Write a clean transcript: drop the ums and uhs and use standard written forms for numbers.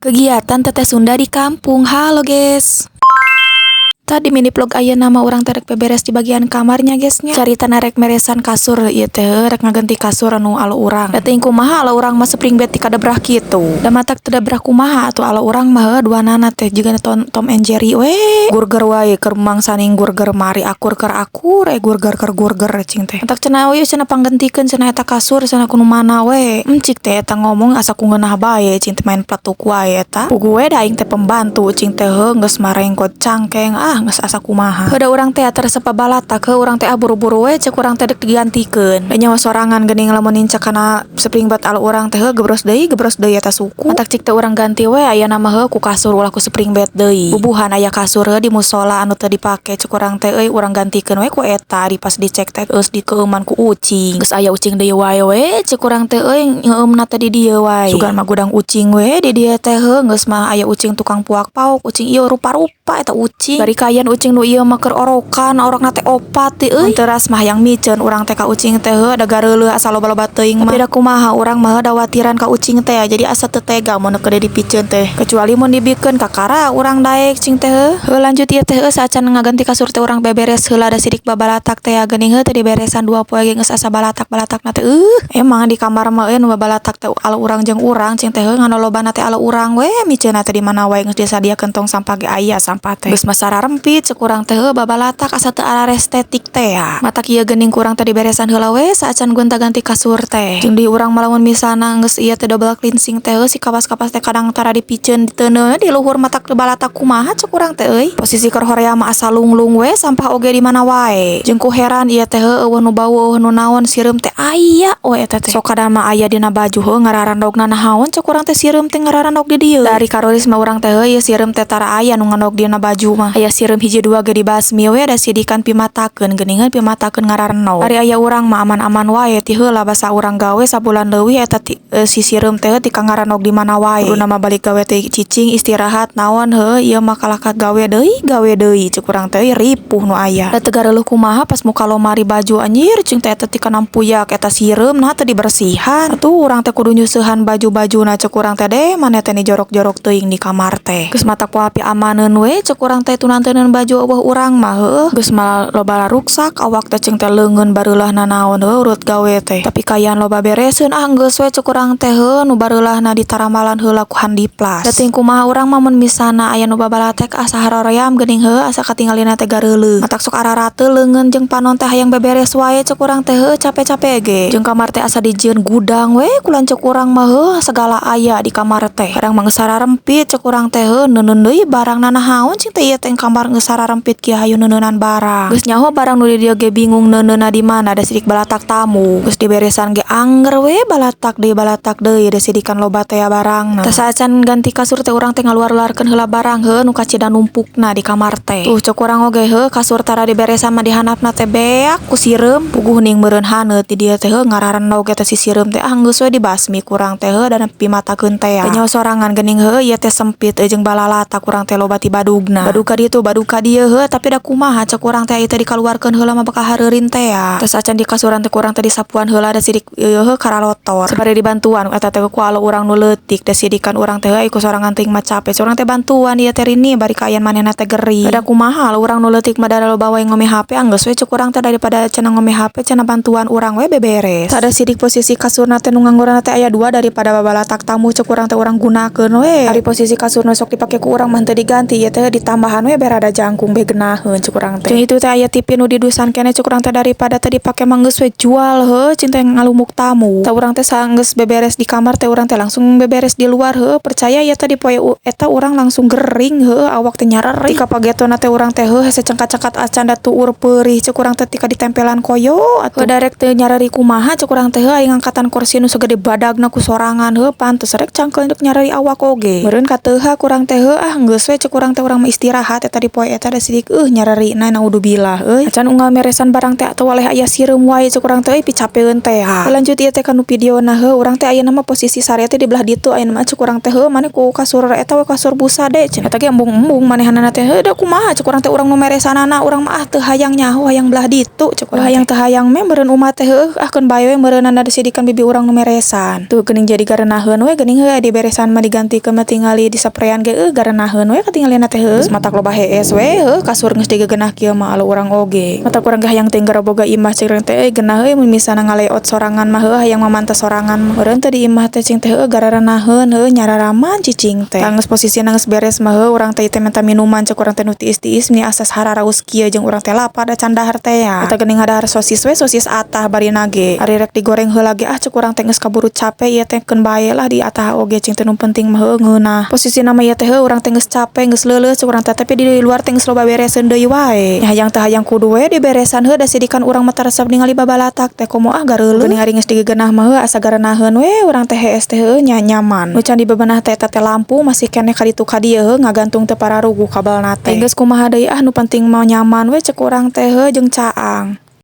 Kegiatan Teteh Sunda di kampung. Halo guys. Tadi mini vlog aya nama orang terek beberes di bagian kamarnya guysnya. Carita narek meresan kasur ieu teh rek ngaganti kasur anu alo urang. Da teuing kumaha alo urang mah spring bed ti kadabrah kitu. Da matak teu dabrah kumaha atuh alo urang mah duanana teh jiga Tom and Jerry we. Gurger wae keur mangsaning gurger mari akur keur akur gurger keur gurger cing teh. Matak cenah we cenah panggentikeun cenah eta kasur cenah kudu mana we. Cik teh eta ngomong asa ku ngeunah bae cing teh main platuk wae eta. Pugu we da aing teh pembantu cing teh geus marengkot cangkeng geus asa kumaha. Heuda urang teh teresep balatak urang teh buru-buru we cek urang teh dek digantikeun. Da nyawa sorangan geuning lamun nincak kana spring bed al urang teh gebros deui eta suku. Matak cik teh urang ganti we aya nama ku kasur ulah ku spring bed deui. Bubuhan aya kasur di musola anu teu dipake cek urang teh urang gantikeun we ku eta di pas dicek teh geus dikeuman ku ucing. Geus aya ucing deui wae we cek urang teh ngeueumna teh di dieu wae. Sugan mah gudang ucing we di dieu teh geus mah aya ucing tukang puak pauk ucing ieu rupa-rupa eta ucing. Bari kayan ucing nu ieu mah keur orokan orokna teh opat teh euy. Teras mah hayang miceun urang teh ka ucing teh da gareuleuh asa loba-loba teuing mah. Tapi da kumaha urang mah da watiran ka ucing teh jadi asa teu tega mun keur dipiceun teh. Kecuali mun dibikeun kakara urang daek cing teh. Lanjut ieu teh saacan ngaganti kasur teh urang beberes heula da sidik babalatak teh geuning teh diberesan 2 poe ge geus asa balatak-balatakna teh emang di kamar mah nu babalatak teh alo urang jeung urang cing teh ngano lobana teh alo urang we miceunna teh di mana wae geus disadiakeun tong sampah ge aya sampah teh. Geus mah sararempit cek urang teh babalatak asa teu arah estetik teh ya. Matak ieu geuning kurang teh diberesan heula we saacan gonta-ganti kasur teh. Jeung di urang malamun misalna geus ieu teh double cleansing teh si kapas-kapas teh kadang tara dipiceun di teuneu di luhur matak teu balatak kumaha cek urang teh euy. Posisi keur horea mah asa lunglung we sampah oge di mana wae. Jeung ku heran ieu teh eueuh nu bau eueuh nu naon sireum teh aya we eta teh. Sok kada mah aya dina baju ngararandogna nahaon cek urang teh sireum teh ngararandog di dieu. Dari karoris mah urang teh ieu sireum teh tara aya nu ngandog dina baju mah. Aya sireum hiji dua ge dibasmi we da sidikan pimatakeun geuningan pimatakeun ngararenau. Ari aya urang mah aman-aman wae ti heula basa urang gawe sabulan leuwih eta si sireum teh ti kangaranog di mana wae. Kudu nama balik gawe teh cicing istirahat naon ieu mah kalahkat gawe deui cek urang teh ripuh nu aya. Da teu gareuleum kumaha pas muka lomari baju anjir cing teh eta ti kana puyak eta sireum nah teu dibersihan. Atuh urang teh kudu nyusuhan baju-bajuna cek urang teh deh maneh teh ni jorok-jorok teuing di kamar teh. Geus matak poapi amaneun we cek urang teh tunanteun baju eueuh urang mah geus malah loba ruksak awak teh cing teh leungeun bareulahna naon urut gawe teh. Tapi kayan loba bereseun geus we cek urang teh nu bareulahna ditaramalan heula ku handiplas. Da teuing kumaha urang mah mun misalna aya nu babalatek asa haroream geuning asa katinggalina teh gareuleuh. Matak sok ararateul leungeun jeung panon teh hayang beberes wae cek urang teh capek-capek ge. Jeung kamar teh asa dijieun gudang we kulan cek urang mah segala aya di kamar teh. Kadang mah geus sararempit cek urang teh neuneun deui barangna nahaon cing teh ieu teh kamar geus sararempit kieu hayu neuneunan barang. Geus nyaho barang nu di dieu ge bingung neuneunna di mana da sidik balatak tamu. Geus diberesan ge angger we balatak deui da sidikan loba teh barangna. Tah saacan ganti kasur teh urang teh ngaluar-luarkeun heula barang nu kacida numpukna di kamar teh. Tuh cek urang oge kasur tara diberesan mah di handapna teh beak ku sireum puguh ning meureun haneut di dieu teh ngararenau ge teh si sireum teh geus we dibasmi kurang teh dan pimatakeun teh. Nyawa sorangan geuning ieu teh sempit jeung balalatak urang teh loba ti badugna. Badug ka ditu badug ka dieu tapi da kumaha cek urang teh teh dikaluarkeun heula mah bakal hareurin teh ya. Terus acan di kasuran teh kurang teh disapuan heula da sidik karalotor. Sabari dibantuan eta teh ku alo urang nu leutik da sidikan urang teh ku sorangan teuing mah capek. Urang teh bantuan ieu teh rini bari kayan manehna teh geri. Da kumaha urang nu leutik mah da loba wae ngome HP geus we cek urang teh daripada cenah ngome HP cenah bantuan urang we beberes. Ada sidik posisi kasurna teh nu nganggoranna teh aya 2 daripada babalatak tamu cek urang teh urang gunakeun we. Ari posisi kasurna sok dipake ku urang mah teu diganti ieu teh ditambahan we berada jangkung be geunaheun cek urang teh. Jeung itu teh aya TV nu didusan keneh cek urang teh daripada teh dipake mah geus we jual cing teh ngalumuk tamu. Tah urang teh sanggeus beberes di kamar teh urang teh langsung beberes di luar percaya ieu teh di poe eta urang langsung gering awak teh nyareri. Tika pagetona teh urang teh hese cengkat-cengkat acan da tuur peurih cek urang teh tika ditempelan koyo atuh darek teh nyareri kumaha cek urang teh aing angkatan kursi nu segede badagna ku sorangan pantes rek cangkel dek nyareri awak oge. Meureun ka teuha kurang teh geus we cek urang teh urang mah istirahat eta di poe eta da sidik nyararina naudzubillah acan unggal meresan barang teh atuh waleh aya sireum wae cek urang teh pi capeun teh lanjut ieu teh kanu videona urang teh aya nama posisi sarea teh di belah ditu aya mah cek urang teh mane ku kasur eta we kasur busa de cenah eta ge embung-embung manehanana teh da kumaha cek urang teh urang nu meresanana urang mah teu hayang nyaho hayang belah ditu cek urang hayang teu hayang meh meureun umat teh keun bae we meureunana disidikan bibi urang nu meresan tuh geuning jadi garenaheun we geuning di beresan mah digantikeun mah tingali disaprean ge garenaheun we katingalina teh geus matak loba hees we kasur geus digeunah kieu mah alu urang oge matak urang ge hayang teh boga imah cek urang teh geunah mun misalna ngaleot sorangan mah hayang mamantah sorangan meureun teh di imah teh cing teh garenaheun nyararaman cicing teh geus posisina geus beres mah urang teh minta minuman cek urang teh nu tiis-tiis meni asas hararaus kieu jeung urang teh lapar da can dahar teh eta geuning ngadahar sosis we sosis atah barina ge ari rek digoreng heula ge cek urang teh geus kaburu capek ieu teh keun bae lah di atah oge cing teh nu penting mah ngeunah posisina mah ieu teh urang teh geus capek geus leuleus cek urang teh tapi di luar teh geus loba bereseun deui wae hayang teh hayang kudu we diberesan da sidikan urang mah taresep ningali babalatak teh komo gareuleuh geuning ari geus digeunah mah asa garenaheun we urang teh hees teh nyaman nu can di bebenah teh eta teh lampu masih keneh kaditu kadieu ngagantung teu pararugu kabelna teh geus kumaha deui nu penting mah nyaman we cek urang teh jeung caang